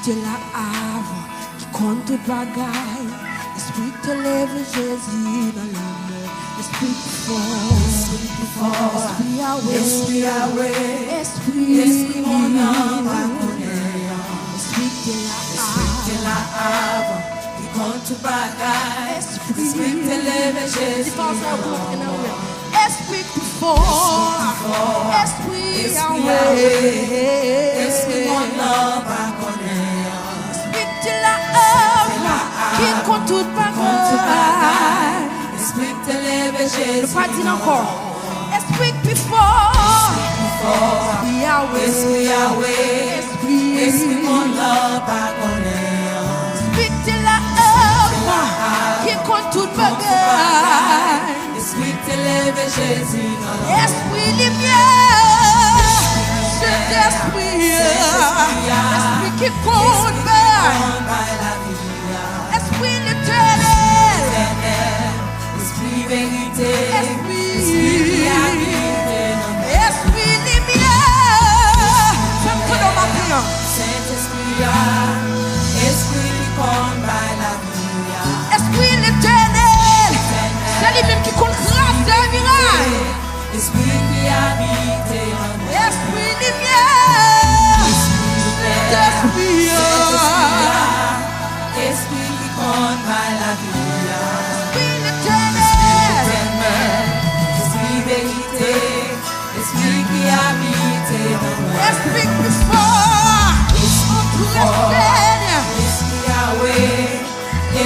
de la havre qui compte toute bagaille. Esprit te lève Jésus dans l'amour. Esprit fort, esprit Yahweh, esprit mon âme à connaître. Esprit de la havre qui compte toute bagaille. Esprit te lève Jésus dans l'amour. Esprit fort, esprit Yahweh, esprit mon âme à connaître. Esprit de la havre qui compte toute bagaille. Esprit te lève Jésus. Le pas dit encore. Esprit plus fort, esprit Yahweh, esprit mon âme à connaître. Esprit de la havre qui compte toute bagaille. Esprit te lève Jésus. Esprit lumière, cet esprit, esprit qui compte bagaille. Esprit l'éternel, esprit vérité, esprit lumière. J'aime que dans ma prière. Saint-Esprit, esprit qui compte by la vie. Esprit l'éternel, c'est lui-même qui compte grâce de miracle. Esprit qui habite en nous. Esprit lumière, Saint-Esprit, esprit qui compte by la vie. Esprit l'éternel, esprit vérité, esprit qui habite en nous. Esprit plus fort, esprit Yahweh,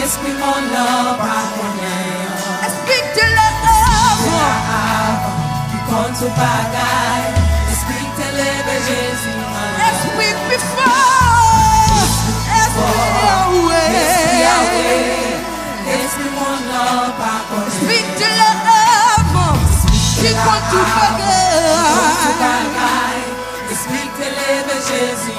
esprit mon âme à connaître. Esprit de la havre qui compte tout bagaille. Esprit te lève Jésus. Esprit plus fort, esprit Yahweh, esprit mon âme à connaître. Esprit de la havre qui compte tout bagaille. Esprit te lève Jésus.